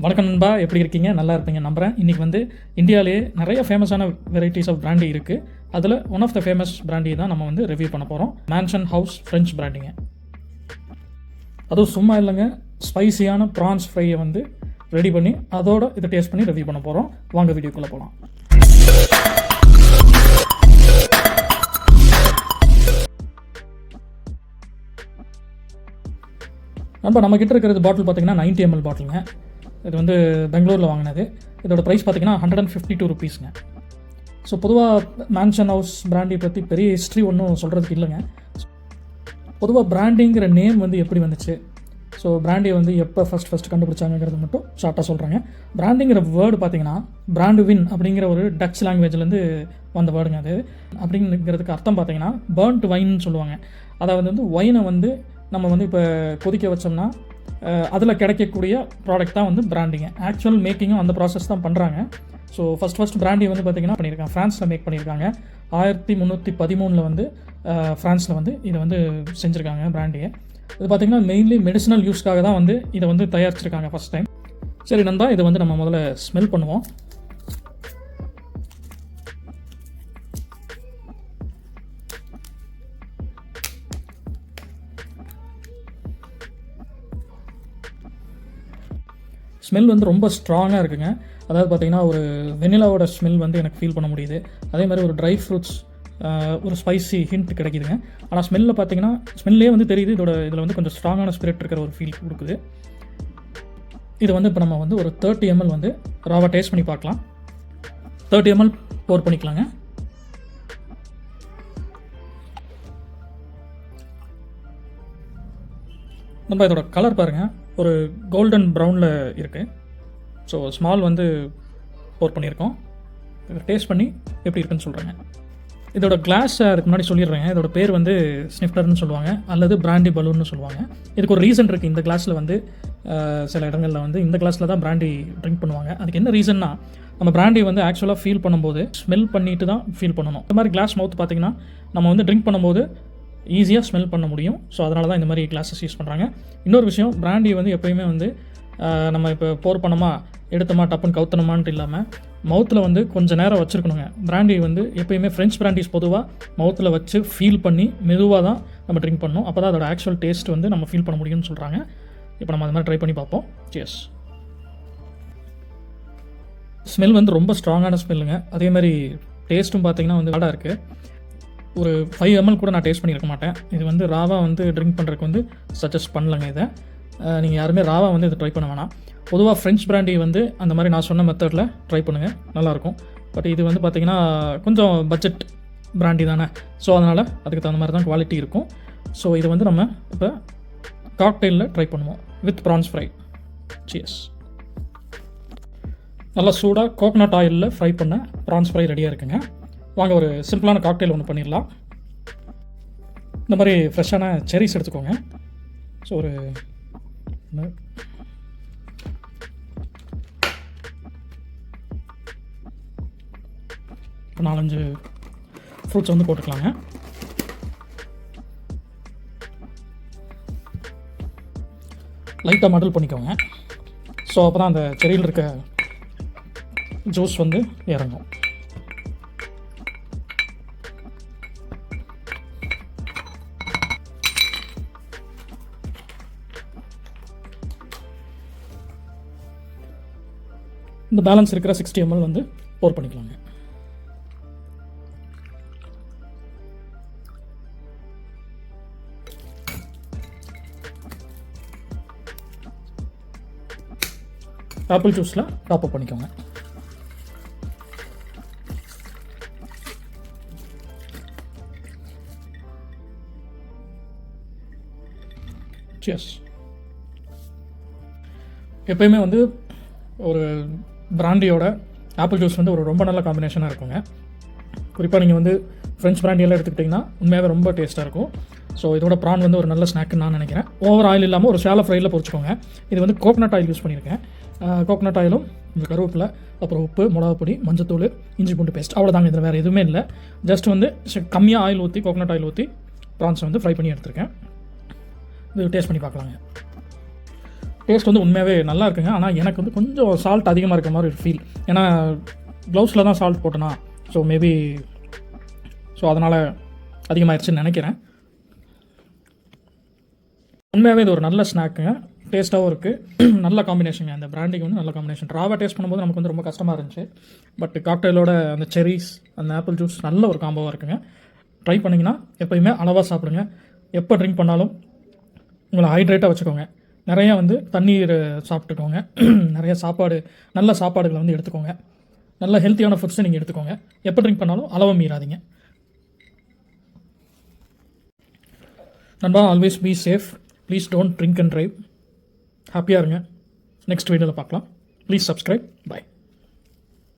வணக்கம் நண்பா, எப்படி இருக்கீங்க? நல்லா இருப்பீங்க நம்புகிறேன். இன்றைக்கி வந்து இந்தியாவிலேயே நிறைய ஃபேமஸான வெரைட்டிஸ் ஆஃப் பிராண்டி இருக்குது. அதில் one of the famous brandy தான் நம்ம வந்து ரிவ்யூ பண்ண போகிறோம். மேன்ஷன் ஹவுஸ் ஃப்ரெஞ்ச் பிராண்டிங்க. அதுவும் சும்மா இல்லைங்க, ஸ்பைசியான ப்ரான்ஸ் ஃப்ரையை வந்து ரெடி பண்ணி அதோட இதை டேஸ்ட் பண்ணி ரிவ்யூ பண்ண போகிறோம். வாங்க வீடியோக்குள்ளே போகலாம். நண்பா, நம்மக்கிட்ட இருக்கிறது பாட்டில் பார்த்தீங்கன்னா 90 ml பாட்டிலுங்க. இது வந்து பெங்களூரில் வாங்கினது. இதோட ப்ரைஸ் பார்த்தீங்கன்னா 152 ருபீஸுங்க. ஸோ பொதுவாக மேன்ஷன் ஹவுஸ் பிராண்டி பற்றி பெரிய ஹிஸ்ட்ரி ஒன்றும் சொல்கிறதுக்கு இல்லைங்க. பொதுவாக பிராண்டிங்கிற நேம் வந்து எப்படி வந்துச்சு, ஸோ பிராண்டியை வந்து எப்போ ஃபஸ்ட் கண்டுபிடிச்சாங்கிறது மட்டும் ஷார்ட்டாக சொல்கிறாங்க. பிராண்டிங்கிற வேர்டு பார்த்தீங்கன்னா பிராண்டு வின் அப்படிங்கிற ஒரு டச் லாங்குவேஜ்லேருந்து வந்த வேர்டுங்க. அது அப்படிங்கிறதுக்கு அர்த்தம் பார்த்தீங்கன்னா பர்ன்ட் வைன்னு சொல்லுவாங்க. அதாவது வந்து ஒயினை வந்து நம்ம வந்து இப்போ கொதிக்க வச்சோம்னா அதில் கிடைக்கக்கூடிய ப்ராடக்ட் தான் வந்து பிராண்டிங்க. ஆக்சுவல் மேக்கிங்கும் அந்த ப்ராசஸ் தான் பண்ணுறாங்க. ஸோ ஃபஸ்ட் பிராண்டி வந்து பார்த்திங்கன்னா பண்ணியிருக்காங்க, ஃப்ரான்ஸில் மேக் பண்ணியிருக்காங்க. 1313 வந்து ஃப்ரான்ஸில் வந்து இதை வந்து செஞ்சுருக்காங்க பிராண்டியை. இது பார்த்திங்கன்னா மெயின்லி மெடிசனல் யூஸ்க்காக தான் வந்து இதை வந்து தயாரிச்சிருக்காங்க ஃபஸ்ட் டைம். சரி நண்பா, இதை வந்து நம்ம முதல்ல ஸ்மெல் பண்ணுவோம். ஸ்மெல் வந்து ரொம்ப ஸ்ட்ராங்காக இருக்குங்க. அதாவது பார்த்திங்கன்னா ஒரு வெனிலாவோட ஸ்மெல் வந்து எனக்கு ஃபீல் பண்ண முடியுது. அதே மாதிரி ஒரு ட்ரை ஃப்ரூட்ஸ், ஒரு ஸ்பைசி ஹிண்ட் கிடைக்குதுங்க. ஆனால் ஸ்மெல்லில் பார்த்திங்கன்னா ஸ்மெல்லே வந்து தெரியுது இதில் வந்து கொஞ்சம் ஸ்ட்ராங்கான ஸ்பிரிட் இருக்கிற ஒரு ஃபீல் கொடுக்குது. இது வந்து இப்போ நம்ம வந்து ஒரு 30 ml வந்து ராவாக டேஸ்ட் பண்ணி பார்க்கலாம். 30 ml போர் பண்ணிக்கலாங்க. நம்ம இதோட கலர் பாருங்கள், ஒரு கோல்டன் ப்ரௌனில் இருக்குது. ஸோ ஸ்மால் வந்து போர் பண்ணியிருக்கோம். இதை டேஸ்ட் பண்ணி எப்படி இருக்குன்னு சொல்கிறேங்க. இதோட கிளாஸ் அதுக்கு முன்னாடி சொல்லிடுறேங்க. இதோட பேர் வந்து ஸ்னிஃப்டர்னு சொல்லுவாங்க, அல்லது பிராண்டி பலூன்னு சொல்லுவாங்க. இதுக்கு ஒரு ரீசன் இருக்குது. இந்த கிளாஸில் வந்து சில இடங்களில் வந்து இந்த கிளாஸில் தான் பிராண்டி ட்ரிங்க் பண்ணுவாங்க. அதுக்கு என்ன ரீசன்னா, நம்ம பிராண்டி வந்து ஆக்சுவலாக ஃபீல் பண்ணும்போது ஸ்மெல் பண்ணிட்டு தான் ஃபீல் பண்ணணும். இந்த மாதிரி கிளாஸ் மவுத் பார்த்திங்கன்னா நம்ம வந்து ட்ரிங்க் பண்ணும்போது ஈஸியாக ஸ்மெல் பண்ண முடியும். ஸோ அதனால தான் இந்த மாதிரி கிளாஸஸ் யூஸ் பண்ணுறாங்க. இன்னொரு விஷயம், பிராண்டி வந்து எப்போயுமே வந்து நம்ம இப்போ போர் பண்ணோமா எடுத்தோமா டப்புன்னு கவுத்தணுமான்ட்டு இல்லாமல் மவுத்தில் வந்து கொஞ்சம் நேரம் வச்சுருக்கணுங்க. பிராண்டி வந்து எப்போயுமே ஃப்ரெஞ்ச் பிராண்டிஸ் பொதுவாக மவுத்தில் வச்சு ஃபீல் பண்ணி மெதுவாக தான் நம்ம ட்ரிங்க் பண்ணணும். அப்போ தான் அதோட ஆக்சுவல் டேஸ்ட் வந்து நம்ம ஃபீல் பண்ண முடியும்னு சொல்கிறாங்க. இப்போ நம்ம அது மாதிரி ட்ரை பண்ணி பார்ப்போம். சியர்ஸ். ஸ்மெல் வந்து ரொம்ப ஸ்ட்ராங்கான ஸ்மெல்லுங்க. அதே மாதிரி டேஸ்ட்டும் பார்த்திங்கன்னா வந்து ஹார்டாக இருக்குது. ஒரு 5 ml கூட நான் டேஸ்ட் பண்ணியிருக்க மாட்டேன். இது வந்து ராவாக வந்து ட்ரிங்க் பண்ணுறதுக்கு வந்து சஜஸ்ட் பண்ணலங்க. இதை நீங்கள் யாருமே ராவாக வந்து இதை ட்ரை பண்ண வேணாம். பொதுவாக ஃப்ரெஞ்ச் பிராண்டி வந்து அந்த மாதிரி நான் சொன்ன மெத்தடில் ட்ரை பண்ணுங்கள், நல்லாயிருக்கும். பட் இது வந்து பார்த்திங்கன்னா கொஞ்சம் பட்ஜெட் பிராண்டி தானே. ஸோ அதனால் அதுக்கு தகுந்த மாதிரி தான் குவாலிட்டி இருக்கும். ஸோ இது வந்து நம்ம இப்போ காக்டெயிலில் ட்ரை பண்ணுவோம் வித் ப்ரான்ஸ் ஃப்ரை. சியர்ஸ். நல்லா சூடாக கோகனட் ஆயிலில் ஃப்ரை பண்ண ப்ரான்ஸ் ஃப்ரை ரெடியாக இருக்குங்க. வாங்க ஒரு சிம்பிளான காக்டெயில் ஒன்று பண்ணிடலாம். இந்த மாதிரி ஃப்ரெஷ்ஷான செரிஸ் எடுத்துக்கோங்க. ஸோ ஒரு 4-5 ஃப்ரூட்ஸ் வந்து போட்டுக்கலாங்க. லைட்டாக மடல் பண்ணிக்கோங்க. ஸோ அப்போ தான் அந்த செரியில் இருக்க ஜூஸ் வந்து இறங்கும். இந்த பேலன்ஸ் இருக்கிற 60 ml வந்து போர் பண்ணிக்கலாங்க. ஆப்பிள் ஜூஸில் டாப் அப் பண்ணிக்கோங்க. சியர்ஸ். எப்பயுமே வந்து ஒரு பிராண்டியோட ஆப்பிள் ஜூஸ் வந்து ஒரு ரொம்ப நல்ல காம்பினேஷனாக இருக்குங்க. குறிப்பாக நீங்கள் வந்து ஃப்ரெஞ்ச் பிராண்டியெல்லாம் எடுத்துக்கிட்டிங்கன்னா உண்மையாகவே ரொம்ப டேஸ்ட்டாக இருக்கும். ஸோ இதோட ப்ரான் வந்து ஒரு நல்ல ஸ்நாக்குன்னு நான் நினைக்கிறேன். ஓவர் ஆயில் இல்லாமல் ஒரு ஷாலோ ஃப்ரையில் பொரிச்சுக்கோங்க. இது வந்து கோகனட் ஆயில் யூஸ் பண்ணியிருக்கேன். கோகனட் ஆயிலும் இந்த கருவேப்பிலை, அப்புறம் உப்பு, மிளகாப்பொடி, மஞ்சத்தூள், இஞ்சி பூண்டு பேஸ்ட், அவ்வளோதாங்க. இதில் வேறு எதுவுமே இல்லை. ஜஸ்ட் வந்து கம்மியாக ஆயில் ஊற்றி, கோகனட் ஆயில் ஊற்றி ப்ரான்ஸை வந்து ஃப்ரை பண்ணி எடுத்துருக்கேன். இது டேஸ்ட் பண்ணி பார்க்கலாங்க. டேஸ்ட் வந்து உண்மையாகவே நல்லா இருக்குங்க. ஆனால் எனக்கு வந்து கொஞ்சம் சால்ட் அதிகமாக இருக்க மாதிரி ஒரு ஃபீல். ஏன்னா க்ளவுஸில் தான் சால்ட் போட்டேனா, ஸோ மேபி அதனால் அதிகமாகிடுச்சுன்னு நினைக்கிறேன். உண்மையாகவே இது ஒரு நல்ல ஸ்நாக்குங்க, டேஸ்ட்டாகவும் இருக்குது. நல்ல காம்பினேஷனுங்க, அந்த பிராண்டிக்கு வந்து நல்ல காம்பினேஷன். ராவாக டேஸ்ட் பண்ணும்போது நமக்கு வந்து ரொம்ப கஷ்டமாக இருந்துச்சு. பட் காக்டெயிலோட அந்த செரிஸ், அந்த ஆப்பிள் ஜூஸ் நல்ல ஒரு காம்போவாக இருக்குங்க. ட்ரை பண்ணிங்கன்னா எப்போயுமே அளவாக சாப்பிடுங்க. எப்போ ட்ரிங்க் பண்ணாலும் உங்களை ஹைட்ரேட்டாக வச்சுக்கோங்க. நிறையா வந்து தண்ணீர் சாப்பிட்டுக்கோங்க. நிறைய நல்ல சாப்பாடுகளை வந்து எடுத்துக்கோங்க. நல்ல ஹெல்த்தியான ஃபுட்ஸை நீங்கள் எடுத்துக்கோங்க. எப்போ ட்ரிங்க் பண்ணாலும் அளவை மீறாதீங்க. நண்பா, always be safe. Please don't drink and drive. ஹாப்பியாக இருங்க. நெக்ஸ்ட் வீடியோவில் பார்க்கலாம். Please subscribe. பை.